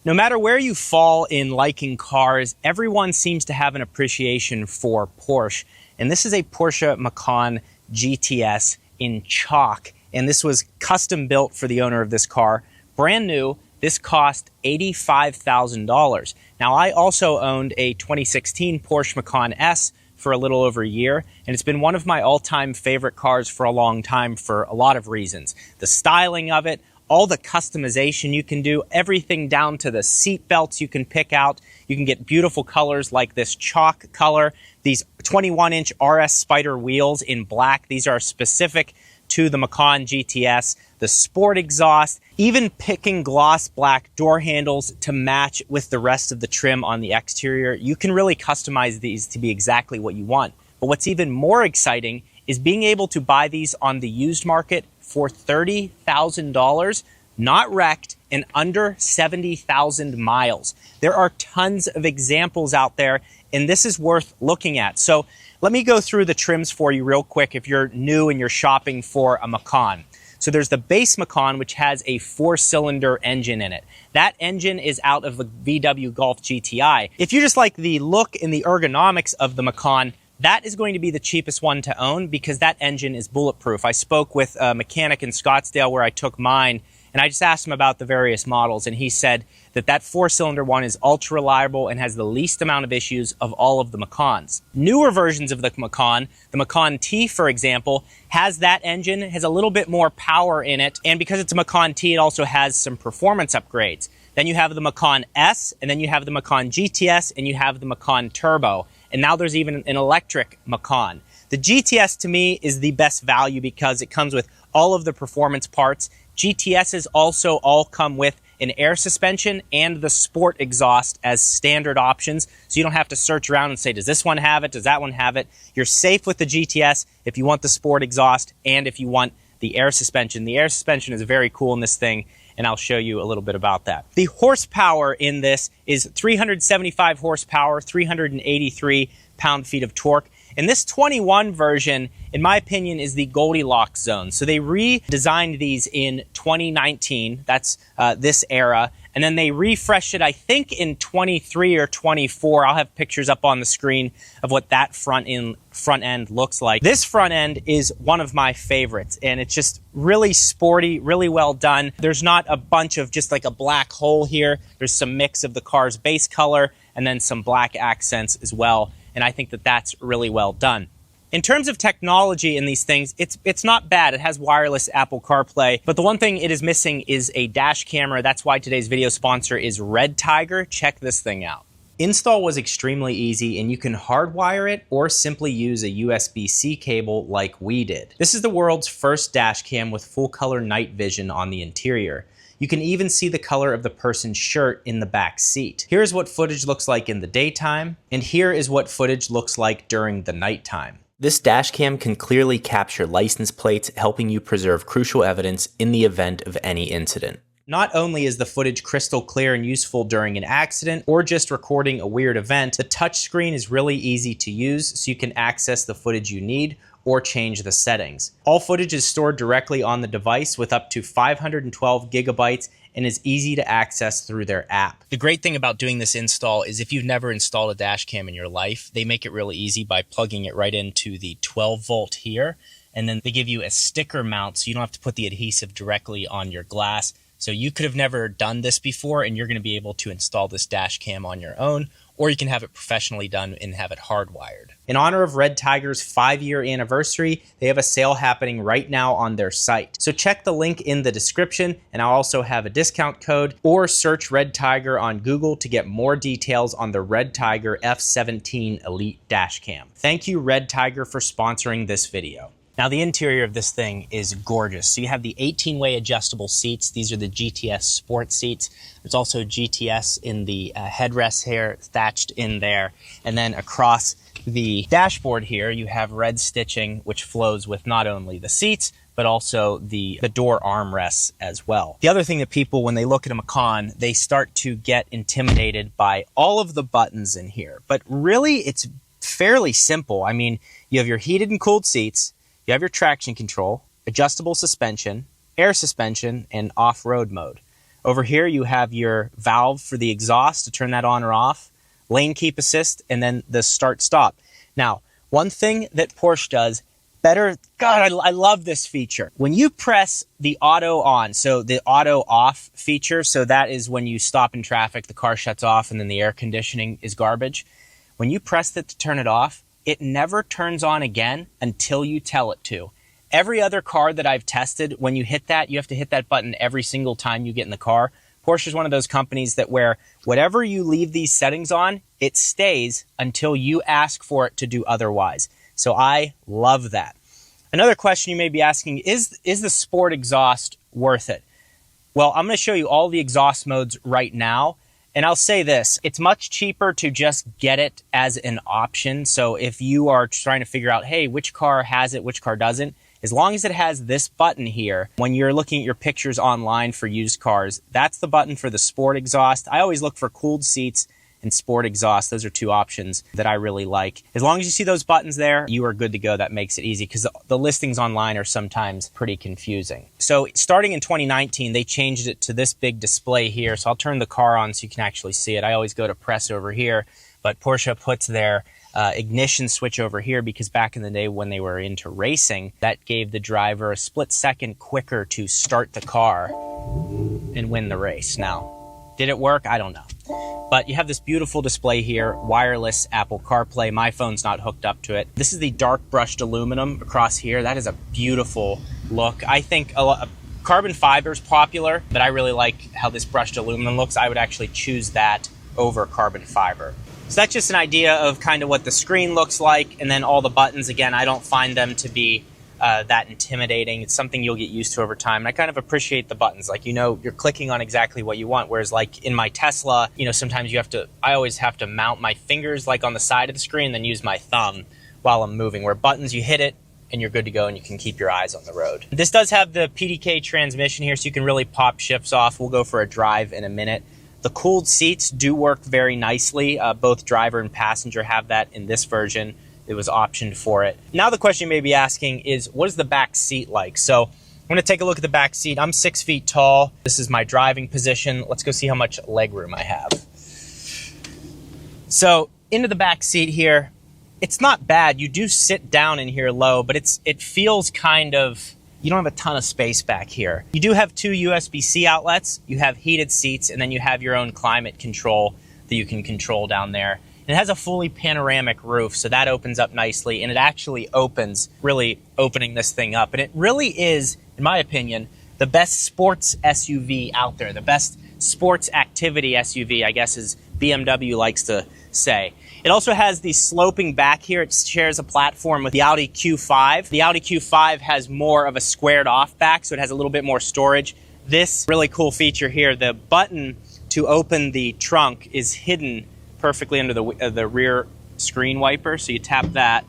No matter where you fall in liking cars, everyone seems to have an appreciation for Porsche. And this is a Porsche Macan GTS in chalk. And this was custom built for the owner of this car. Brand new, this cost $85,000. Now, I also owned a 2016 Porsche Macan S for a little over a year, and it's been one of my all-time favorite cars for a long time for a lot of reasons. The styling of it, all the customization you can do, everything down to the seat belts you can pick out. You can get beautiful colors like this chalk color, these 21-inch RS Spider wheels in black. These are specific to the Macan GTS, the sport exhaust, even picking gloss black door handles to match with the rest of the trim on the exterior. You can really customize these to be exactly what you want. But what's even more exciting is being able to buy these on the used market for $30,000, not wrecked, and under 70,000 miles. There are tons of examples out there, and this is worth looking at. So let me go through the trims for you real quick if you're new and you're shopping for a Macan. So there's the base Macan, which has a 4-cylinder engine in it. That engine is out of the VW Golf GTI. If you just like the look and the ergonomics of the Macan, that is going to be the cheapest one to own because that engine is bulletproof. I spoke with a mechanic in Scottsdale where I took mine, and I just asked him about the various models, and he said that that 4-cylinder one is ultra reliable and has the least amount of issues of all of the Macans. Newer versions of the Macan T, for example, has that engine, has a little bit more power in it, and because it's a Macan T, it also has some performance upgrades. Then you have the Macan S, and then you have the Macan GTS, and you have the Macan Turbo. And now there's even an electric Macan. The GTS to me is the best value because it comes with all of the performance parts. GTSs also all come with an air suspension and the sport exhaust as standard options. So you don't have to search around and say, does this one have it? Does that one have it? You're safe with the GTS if you want the sport exhaust and if you want the air suspension. The air suspension is very cool in this thing, and I'll show you a little bit about that. The horsepower in this is 375 horsepower, 383 pound-feet of torque. And this 21 version, in my opinion, is the Goldilocks zone. So they redesigned these in 2019, that's this era, and then they refreshed it, I think, in 23 or 24. I'll have pictures up on the screen of what that front end looks like. This front end is one of my favorites, and it's just really sporty, really well done. There's not a bunch of just like a black hole here. There's some mix of the car's base color and then some black accents as well, and I think that that's really well done. In terms of technology in these things, it's not bad. It has wireless Apple CarPlay, but the one thing it is missing is a dash camera. That's why today's video sponsor is Redtiger. Check this thing out. Install was extremely easy, and you can hardwire it or simply use a USB-C cable like we did. This is the world's first dash cam with full color night vision on the interior. You can even see the color of the person's shirt in the back seat. Here's what footage looks like in the daytime, and here is what footage looks like during the nighttime. This dash cam can clearly capture license plates, helping you preserve crucial evidence in the event of any incident. Not only is the footage crystal clear and useful during an accident or just recording a weird event, the touchscreen is really easy to use so you can access the footage you need or change the settings. All footage is stored directly on the device with up to 512 gigabytes and is easy to access through their app. The great thing about doing this install is if you've never installed a dash cam in your life, they make it really easy by plugging it right into the 12 volt here, and then they give you a sticker mount so you don't have to put the adhesive directly on your glass. So you could have never done this before, and you're going to be able to install this dash cam on your own, or you can have it professionally done and have it hardwired. In honor of Redtiger's 5-year anniversary, they have a sale happening right now on their site. So check the link in the description, and I'll also have a discount code, or search Redtiger on Google to get more details on the Redtiger F17 Elite Dash Cam. Thank you, Redtiger, for sponsoring this video. Now, the interior of this thing is gorgeous. So you have the 18-way adjustable seats. These are the GTS Sport seats. There's also GTS in the headrest here, thatched in there. And then across the dashboard here, you have red stitching, which flows with not only the seats, but also the door armrests as well. The other thing that people, when they look at a Macan, they start to get intimidated by all of the buttons in here. But really, it's fairly simple. I mean, you have your heated and cooled seats, you have your traction control, adjustable suspension, air suspension, and off-road mode. Over here, you have your valve for the exhaust to turn that on or off, lane keep assist, and then the start-stop. Now, one thing that Porsche does better, God, I love this feature. When you press the auto on, so the auto off feature, so that is when you stop in traffic, the car shuts off, and then the air conditioning is garbage. When you press it to turn it off, it never turns on again until you tell it to. Every other car that I've tested, when you hit that, you have to hit that button every single time you get in the car. Porsche is one of those companies that where whatever you leave these settings on, it stays until you ask for it to do otherwise. So I love that. Another question you may be asking, is the sport exhaust worth it? Well, I'm going to show you all the exhaust modes right now. And I'll say this, it's much cheaper to just get it as an option. So if you are trying to figure out, hey, which car has it, which car doesn't, as long as it has this button here, when you're looking at your pictures online for used cars, that's the button for the sport exhaust. I always look for cooled seats and sport exhaust. Those are two options that I really like. As long as you see those buttons there, you are good to go. That makes it easy because the listings online are sometimes pretty confusing. So starting in 2019, they changed it to this big display here. So I'll turn the car on so you can actually see it. I always go to press over here, but Porsche puts their ignition switch over here because back in the day when they were into racing, that gave the driver a split second quicker to start the car and win the race. Now, did it work? I don't know. But you have this beautiful display here, wireless Apple CarPlay. My phone's not hooked up to it. This is the dark brushed aluminum across here. That is a beautiful look. I think carbon fiber is popular, but I really like how this brushed aluminum looks. I would actually choose that over carbon fiber. So that's just an idea of kind of what the screen looks like. And then all the buttons, again, I don't find them to be that intimidating. It's something you'll get used to over time. And I kind of appreciate the buttons. Like, you know, you're clicking on exactly what you want. Whereas like in my Tesla, you know, sometimes I always have to mount my fingers like on the side of the screen, then use my thumb while I'm moving. Where buttons, you hit it and you're good to go and you can keep your eyes on the road. This does have the PDK transmission here, so you can really pop shifts off. We'll go for a drive in a minute. The cooled seats do work very nicely. Both driver and passenger have that in this version. It was optioned for it. Now the question you may be asking is, what is the back seat like? So I'm going to take a look at the back seat. I'm 6 feet tall. This is my driving position. Let's go see how much leg room I have. So into the back seat here, it's not bad. You do sit down in here low, but it feels kind of, you don't have a ton of space back here. You do have 2 USB-C outlets. You have heated seats, and then you have your own climate control that you can control down there. It has a fully panoramic roof, so that opens up nicely, and it actually opens, really opening this thing up. And it really is, in my opinion, the best sports SUV out there, the best sports activity SUV, I guess, as BMW likes to say. It also has the sloping back here. It shares a platform with the Audi Q5. The Audi Q5 has more of a squared off back, so it has a little bit more storage. This really cool feature here, the button to open the trunk is hidden perfectly under the rear screen wiper. So you tap that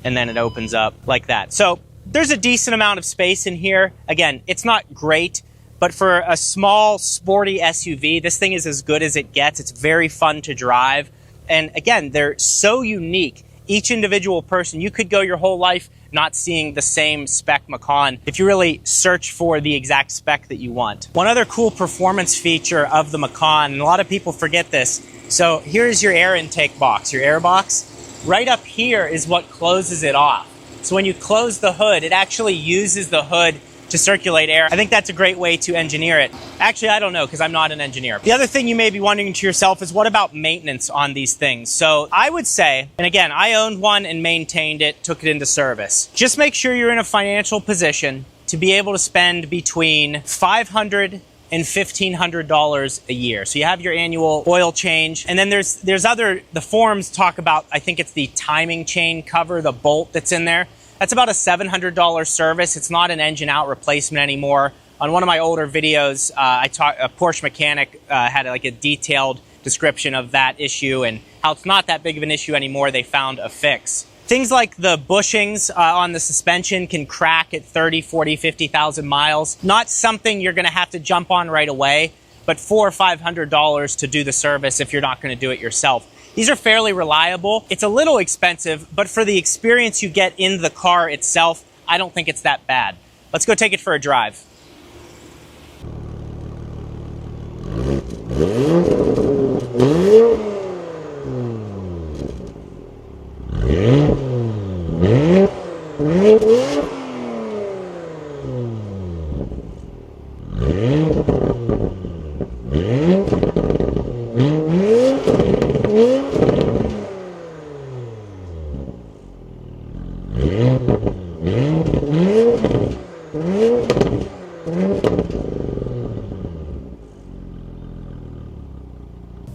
and then it opens up like that. So there's a decent amount of space in here. Again, it's not great, but for a small sporty SUV, this thing is as good as it gets. It's very fun to drive. And again, they're so unique. Each individual person, you could go your whole life not seeing the same spec Macan if you really search for the exact spec that you want. One other cool performance feature of the Macan, and a lot of people forget this. So here's your air intake box, your air box. Right up here is what closes it off. So when you close the hood, it actually uses the hood to circulate air. I think that's a great way to engineer it. Actually, I don't know because I'm not an engineer. The other thing you may be wondering to yourself is, what about maintenance on these things? So I would say, and again, I owned one and maintained it, took it into service. Just make sure you're in a financial position to be able to spend between $500 and $1,500 a year. So you have your annual oil change, and then there's the forums talk about, I think it's the timing chain cover, the bolt that's in there. That's about a $700 service. It's not an engine out replacement anymore. On one of my older videos, a Porsche mechanic had like a detailed description of that issue and how it's not that big of an issue anymore. They found a fix. Things like the bushings on the suspension can crack at 30, 40, 50,000 miles. Not something you're gonna have to jump on right away, but $400 or $500 to do the service if you're not gonna do it yourself. These are fairly reliable. It's a little expensive, but for the experience you get in the car itself, I don't think it's that bad. Let's go take it for a drive.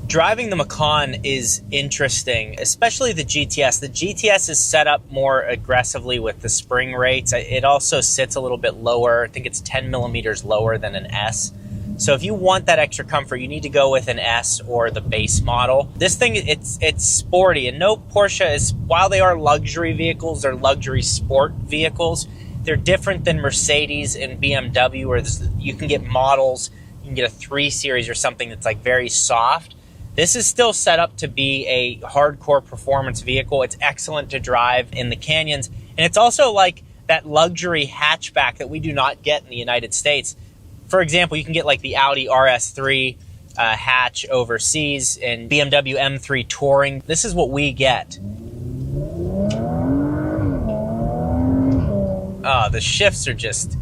Driving the Macan is interesting, especially the GTS. The GTS is set up more aggressively with the spring rates. It also sits a little bit lower. I think it's 10 millimeters lower than an S. So if you want that extra comfort, you need to go with an S or the base model. This thing, it's sporty, and no Porsche is, while they are luxury vehicles, they're luxury sport vehicles. They're different than Mercedes and BMW, where you can get models, you can get a 3 Series or something that's like very soft. This is still set up to be a hardcore performance vehicle. It's excellent to drive in the canyons. And it's also like that luxury hatchback that we do not get in the United States. For example, you can get like the Audi RS3 hatch overseas and BMW M3 Touring. This is what we get. Oh, the shifts are just,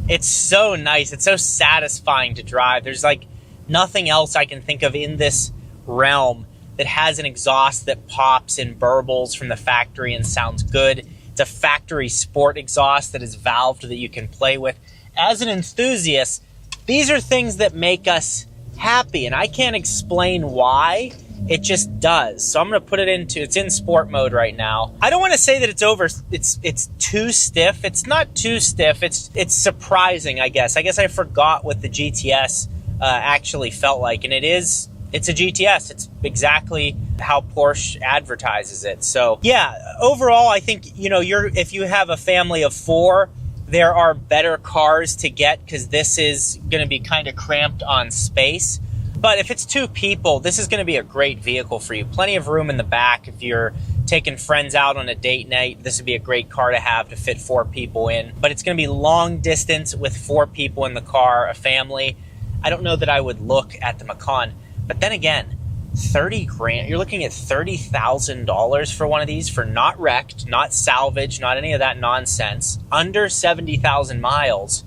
it's so nice. It's so satisfying to drive. There's like nothing else I can think of in this realm that has an exhaust that pops and burbles from the factory and sounds good. It's a factory sport exhaust that is valved that you can play with. As an enthusiast, these are things that make us happy, and I can't explain why. It just does. So I'm going to put it it's in sport mode right now. I don't want to say that it's too stiff. It's not too stiff. It's surprising, I guess. I forgot what the GTS actually felt like, and it's a GTS. It's exactly how Porsche advertises it. So yeah, overall, I think, if you have a family of 4, there are better cars to get, because this is going to be kind of cramped on space. But if it's 2 people, this is going to be a great vehicle for you. Plenty of room in the back. If you're taking friends out on a date night, this would be a great car to have to fit 4 people in. But it's going to be long distance with 4 people in the car, a family. I don't know that I would look at the Macan. But then again, 30 grand, you're looking at $30,000 for one of these, for not wrecked, not salvaged, not any of that nonsense, under 70,000 miles.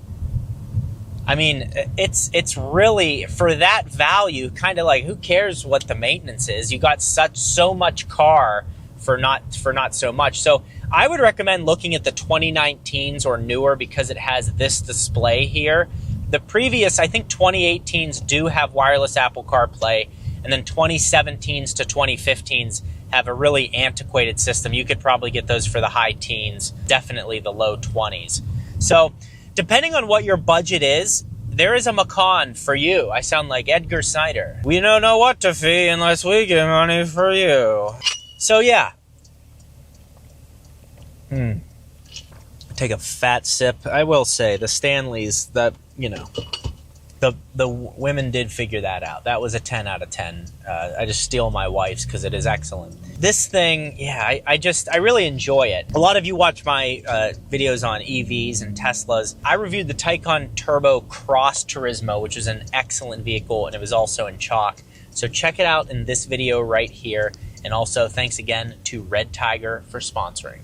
I mean, it's really, for that value, kind of like, who cares what the maintenance is? You got so much car for not so much. So I would recommend looking at the 2019s or newer, because it has this display here. The previous, I think 2018s do have wireless Apple CarPlay, and then 2017s to 2015s have a really antiquated system. You could probably get those for the high teens, definitely the low 20s. So depending on what your budget is, there is a Macan for you. I sound like Edgar Snyder. We don't know what to fee unless we get money for you. So yeah. Take a fat sip. I will say, the Stanleys, the women did figure that out. That was a 10 out of 10. I just steal my wife's because it is excellent. This thing, yeah, I really enjoy it. A lot of you watch my videos on EVs and Teslas. I reviewed the Taycan Turbo Cross Turismo, which is an excellent vehicle, and it was also in chalk. So check it out in this video right here. And also, thanks again to Redtiger for sponsoring.